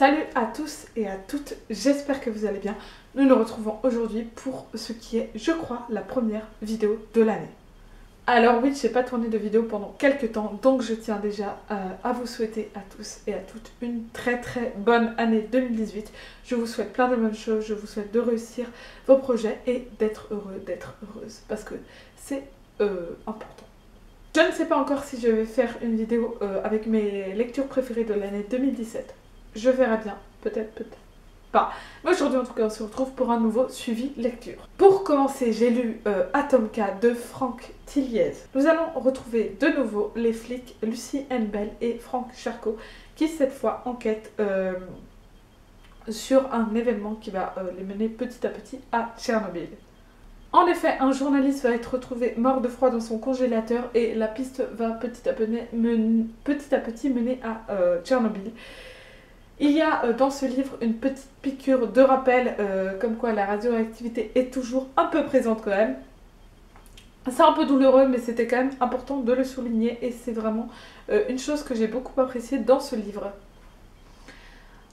Salut à tous et à toutes, j'espère que vous allez bien. Nous nous retrouvons aujourd'hui pour ce qui est, je crois, la première vidéo de l'année. Alors oui, je n'ai pas tourné de vidéo pendant quelques temps, donc je tiens déjà à vous souhaiter à tous et à toutes une très bonne année 2018. Je vous souhaite plein de bonnes choses, je vous souhaite de réussir vos projets et d'être heureux, d'être heureuse, parce que c'est important. Je ne sais pas encore si je vais faire une vidéo avec mes lectures préférées de l'année 2017. Je verrai bien, peut-être pas. Mais aujourd'hui en tout cas on se retrouve pour un nouveau suivi lecture. Pour commencer, j'ai lu Atomka de Franck Tilliez. Nous allons retrouver de nouveau les flics Lucie Bell et Franck Charcot qui cette fois enquêtent sur un événement qui va les mener petit à petit à Tchernobyl. En effet, un journaliste va être retrouvé mort de froid dans son congélateur et la piste va petit à petit mener à Tchernobyl. Il y a dans ce livre une petite piqûre de rappel, comme quoi la radioactivité est toujours un peu présente quand même. C'est un peu douloureux, mais c'était quand même important de le souligner et c'est vraiment une chose que j'ai beaucoup appréciée dans ce livre.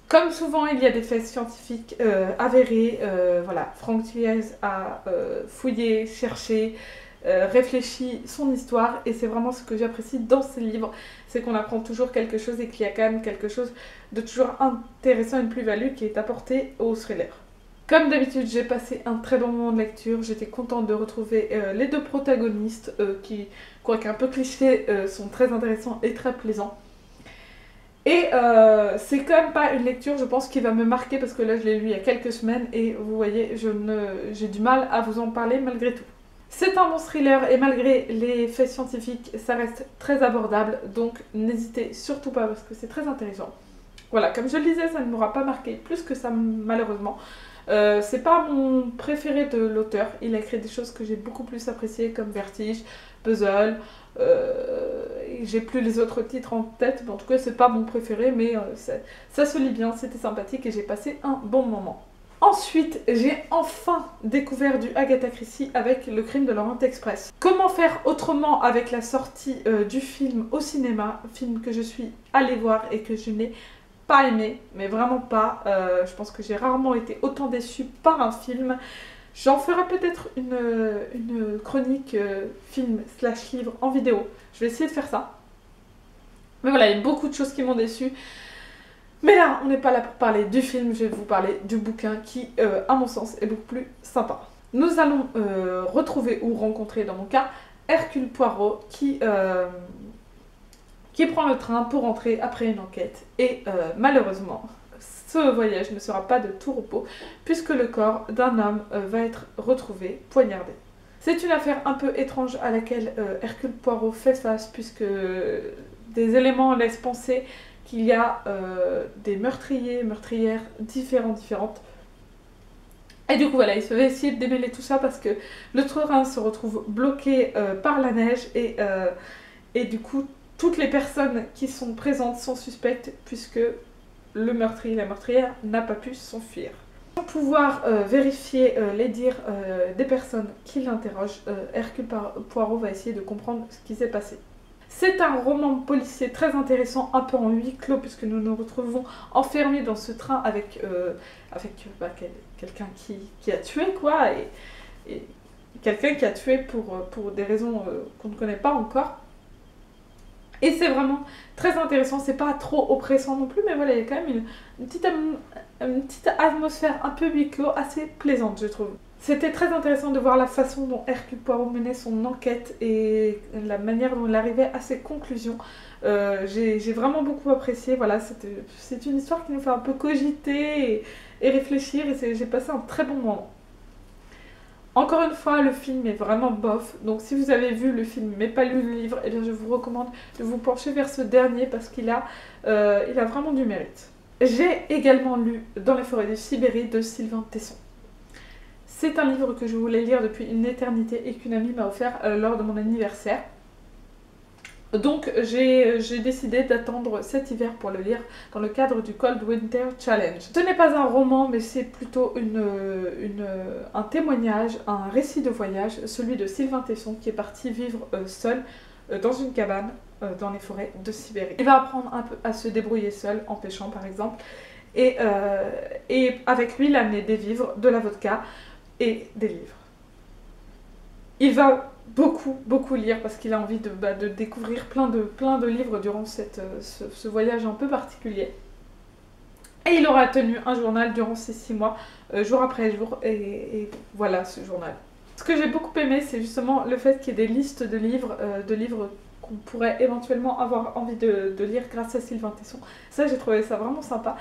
Comme souvent, il y a des faits scientifiques avérés. Voilà, Franck Tilliez a fouillé, cherché, réfléchi son histoire et c'est vraiment ce que j'apprécie dans ces livres, c'est qu'on apprend toujours quelque chose et qu'il y a quand même quelque chose de toujours intéressant, une plus-value qui est apportée au thriller. Comme d'habitude, j'ai passé un très bon moment de lecture, j'étais contente de retrouver les deux protagonistes qui, quoique un peu clichés, sont très intéressants et très plaisants. Et c'est quand même pas une lecture, je pense, qui va me marquer parce que là je l'ai lu il y a quelques semaines et vous voyez, j'ai du mal à vous en parler malgré tout. C'est un bon thriller et malgré les faits scientifiques, ça reste très abordable, donc n'hésitez surtout pas parce que c'est très intéressant. Voilà, comme je le disais, ça ne m'aura pas marqué plus que ça malheureusement. C'est pas mon préféré de l'auteur, il a écrit des choses que j'ai beaucoup plus appréciées comme Vertige, Puzzle, j'ai plus les autres titres en tête, mais en tout cas c'est pas mon préféré, mais ça se lit bien, c'était sympathique et j'ai passé un bon moment. Ensuite, j'ai enfin découvert du Agatha Christie avec Le Crime de l'Orient Express. Comment faire autrement avec la sortie du film au cinéma, film que je suis allée voir et que je n'ai pas aimé, mais vraiment pas. Je pense que j'ai rarement été autant déçue par un film. J'en ferai peut-être une chronique film / livre en vidéo. Je vais essayer de faire ça. Mais voilà, il y a beaucoup de choses qui m'ont déçue. Mais là, on n'est pas là pour parler du film, je vais vous parler du bouquin qui, à mon sens, est beaucoup plus sympa. Nous allons retrouver ou rencontrer, dans mon cas, Hercule Poirot qui prend le train pour rentrer après une enquête. Et malheureusement, ce voyage ne sera pas de tout repos puisque le corps d'un homme va être retrouvé poignardé. C'est une affaire un peu étrange à laquelle Hercule Poirot fait face puisque des éléments laissent penser qu'il y a des meurtrières différentes. Et du coup voilà, il va essayer de démêler tout ça parce que le train se retrouve bloqué par la neige et du coup toutes les personnes qui sont présentes sont suspectes puisque le meurtrier, la meurtrière n'a pas pu s'enfuir. Pour pouvoir vérifier les dires des personnes qui l'interrogent, Hercule Poirot va essayer de comprendre ce qui s'est passé. C'est un roman policier très intéressant, un peu en huis clos, puisque nous nous retrouvons enfermés dans ce train avec quelqu'un qui a tué, quoi, et quelqu'un qui a tué pour des raisons qu'on ne connaît pas encore. Et c'est vraiment très intéressant, c'est pas trop oppressant non plus, mais voilà, il y a quand même une petite atmosphère un peu huis clos, assez plaisante, je trouve. C'était très intéressant de voir la façon dont Hercule Poirot menait son enquête et la manière dont il arrivait à ses conclusions. J'ai vraiment beaucoup apprécié. Voilà, c'est une histoire qui nous fait un peu cogiter et réfléchir et j'ai passé un très bon moment. Encore une fois, le film est vraiment bof. Donc si vous avez vu le film mais pas lu le livre, eh bien, je vous recommande de vous pencher vers ce dernier parce qu'il a vraiment du mérite. J'ai également lu Dans les forêts de Sibérie de Sylvain Tesson. C'est un livre que je voulais lire depuis une éternité et qu'une amie m'a offert lors de mon anniversaire. Donc j'ai décidé d'attendre cet hiver pour le lire dans le cadre du Cold Winter Challenge. Ce n'est pas un roman mais c'est plutôt un témoignage, un récit de voyage, celui de Sylvain Tesson qui est parti vivre seul dans une cabane dans les forêts de Sibérie. Il va apprendre un peu à se débrouiller seul en pêchant par exemple. et avec lui il a amené des vivres, de la vodka et des livres. Il va beaucoup lire parce qu'il a envie de découvrir plein de livres durant ce voyage un peu particulier. Et il aura tenu un journal durant ces 6 mois, jour après jour, et voilà ce journal. Ce que j'ai beaucoup aimé, c'est justement le fait qu'il y ait des listes de livres qu'on pourrait éventuellement avoir envie de lire grâce à Sylvain Tesson. Ça, j'ai trouvé ça vraiment sympa.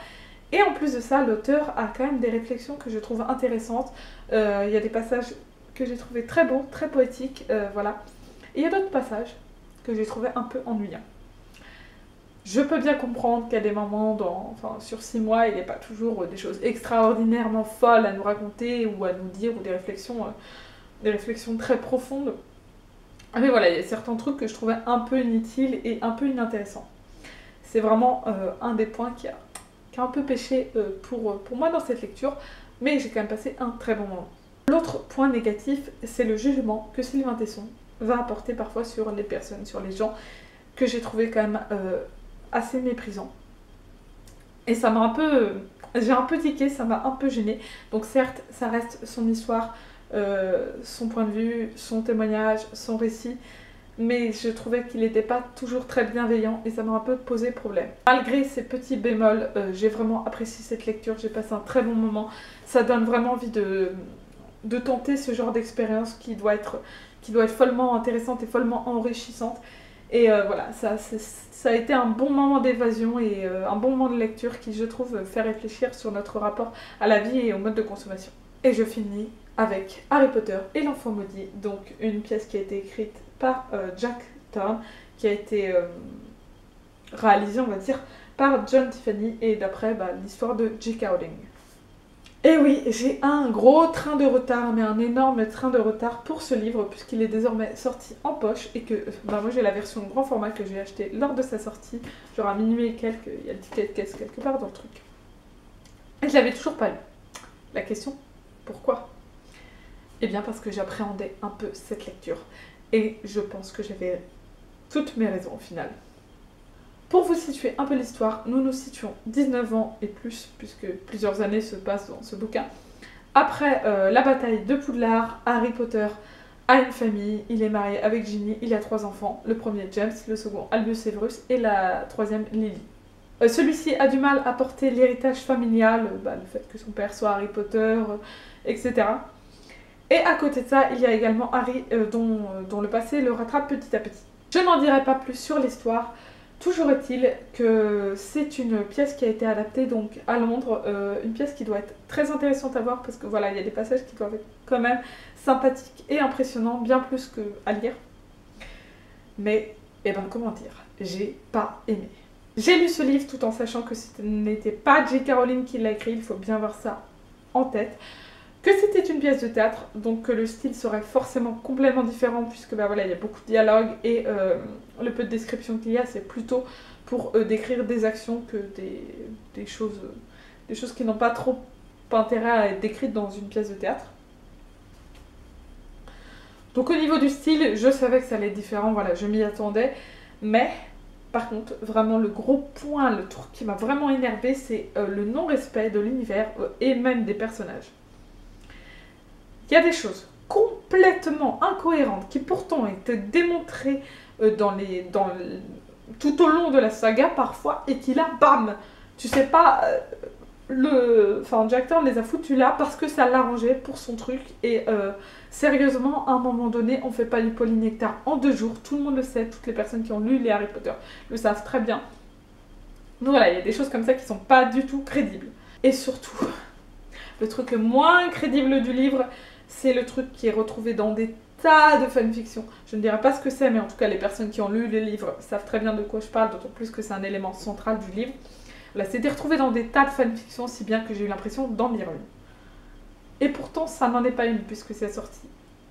Et en plus de ça, l'auteur a quand même des réflexions que je trouve intéressantes. Il y a des passages que j'ai trouvé très beaux, très poétiques, voilà. Et il y a d'autres passages que j'ai trouvé un peu ennuyants. Je peux bien comprendre qu'il y a des moments, sur 6 mois, il n'y a pas toujours des choses extraordinairement folles à nous raconter ou à nous dire, ou des réflexions très profondes. Mais voilà, il y a certains trucs que je trouvais un peu inutiles et un peu inintéressants. C'est vraiment un des points qui a un peu pêché pour moi dans cette lecture, mais j'ai quand même passé un très bon moment. L'autre point négatif, c'est le jugement que Sylvain Tesson va apporter parfois sur les personnes, sur les gens, que j'ai trouvé quand même assez méprisant. Et ça m'a un peu... j'ai un peu tiqué, ça m'a un peu gênée. Donc certes, ça reste son histoire, son point de vue, son témoignage, son récit, mais je trouvais qu'il n'était pas toujours très bienveillant et ça m'a un peu posé problème. Malgré ces petits bémols, j'ai vraiment apprécié cette lecture, j'ai passé un très bon moment. Ça donne vraiment envie de tenter ce genre d'expérience qui doit être follement intéressante et follement enrichissante. Et voilà, ça a été un bon moment d'évasion et un bon moment de lecture qui, je trouve, fait réfléchir sur notre rapport à la vie et au mode de consommation. Et je finis avec Harry Potter et l'Enfant Maudit, donc une pièce qui a été écrite par Jack Thorne, qui a été réalisée, on va dire, par John Tiffany et d'après l'histoire de J.K. Rowling. Et oui, j'ai un gros train de retard, mais un énorme train de retard pour ce livre, puisqu'il est désormais sorti en poche, et que moi j'ai la version grand format que j'ai achetée lors de sa sortie, genre à minuit et quelques, il y a le ticket de caisse quelque part dans le truc. Et je l'avais toujours pas lu. La question, pourquoi ? Eh bien parce que j'appréhendais un peu cette lecture, et je pense que j'avais toutes mes raisons au final. Pour vous situer un peu l'histoire, nous nous situons 19 ans et plus, puisque plusieurs années se passent dans ce bouquin. Après la bataille de Poudlard, Harry Potter a une famille, il est marié avec Ginny, il a 3 enfants, le premier James, le second Albus Severus et la troisième Lily. Celui-ci a du mal à porter l'héritage familial, le fait que son père soit Harry Potter, etc. Et à côté de ça, il y a également Harry dont le passé le rattrape petit à petit. Je n'en dirai pas plus sur l'histoire. Toujours est-il que c'est une pièce qui a été adaptée donc à Londres, une pièce qui doit être très intéressante à voir parce que voilà, il y a des passages qui doivent être quand même sympathiques et impressionnants, bien plus qu'à lire. Mais, comment dire, j'ai pas aimé. J'ai lu ce livre tout en sachant que ce n'était pas J.K. Rowling qui l'a écrit, il faut bien avoir ça en tête. Que c'était une pièce de théâtre, donc que le style serait forcément complètement différent puisque il y a beaucoup de dialogues et le peu de description qu'il y a, c'est plutôt pour décrire des actions que des choses qui n'ont pas trop intérêt à être décrites dans une pièce de théâtre. Donc au niveau du style, je savais que ça allait être différent, voilà, je m'y attendais, mais par contre, vraiment le gros point, le truc qui m'a vraiment énervé, c'est le non-respect de l'univers et même des personnages. Il y a des choses complètement incohérentes qui pourtant étaient démontrées tout au long de la saga parfois et qui là, bam, tu sais pas, Jack Thorne les a foutus là parce que ça l'arrangeait pour son truc et sérieusement, à un moment donné, on fait pas du polynectar en 2 jours, tout le monde le sait, toutes les personnes qui ont lu les Harry Potter le savent très bien. Donc voilà, il y a des choses comme ça qui sont pas du tout crédibles. Et surtout, le truc le moins crédible du livre, c'est le truc qui est retrouvé dans des tas de fanfictions. Je ne dirai pas ce que c'est, mais en tout cas, les personnes qui ont lu les livres savent très bien de quoi je parle, d'autant plus que c'est un élément central du livre. Voilà, c'était retrouvé dans des tas de fanfictions, si bien que j'ai eu l'impression d'en lire une. Et pourtant, ça n'en est pas une, puisque c'est sorti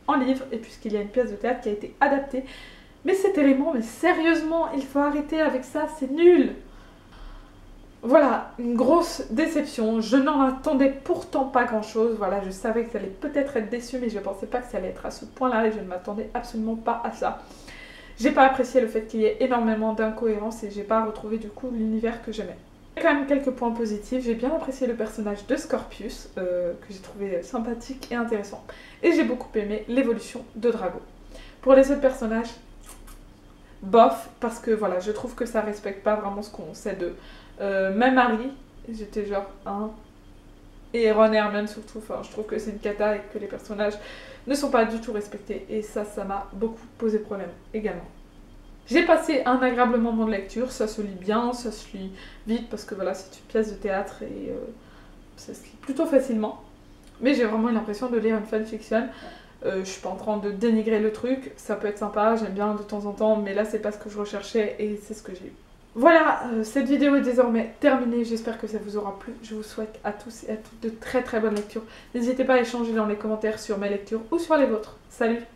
en livre, et puisqu'il y a une pièce de théâtre qui a été adaptée. Mais c'est terrible, mais sérieusement, il faut arrêter avec ça, c'est nul! Voilà, une grosse déception, je n'en attendais pourtant pas grand chose, voilà, je savais que ça allait peut-être être déçue, mais je ne pensais pas que ça allait être à ce point-là et je ne m'attendais absolument pas à ça. J'ai pas apprécié le fait qu'il y ait énormément d'incohérences et j'ai pas retrouvé du coup l'univers que j'aimais. Il y a quand même quelques points positifs. J'ai bien apprécié le personnage de Scorpius, que j'ai trouvé sympathique et intéressant. Et j'ai beaucoup aimé l'évolution de Drago. Pour les autres personnages, bof, parce que voilà, je trouve que ça respecte pas vraiment ce qu'on sait d'eux. Même Harry, j'étais genre, hein. Et Ron et Hermione surtout, enfin, je trouve que c'est une cata et que les personnages ne sont pas du tout respectés. Et ça m'a beaucoup posé problème également. J'ai passé un agréable moment de lecture, ça se lit bien, ça se lit vite parce que voilà, c'est une pièce de théâtre et ça se lit plutôt facilement. Mais j'ai vraiment eu l'impression de lire une fanfiction. Je suis pas en train de dénigrer le truc, ça peut être sympa, j'aime bien de temps en temps, mais là c'est pas ce que je recherchais et c'est ce que j'ai eu. Voilà, cette vidéo est désormais terminée, j'espère que ça vous aura plu. Je vous souhaite à tous et à toutes de très très bonnes lectures. N'hésitez pas à échanger dans les commentaires sur mes lectures ou sur les vôtres. Salut!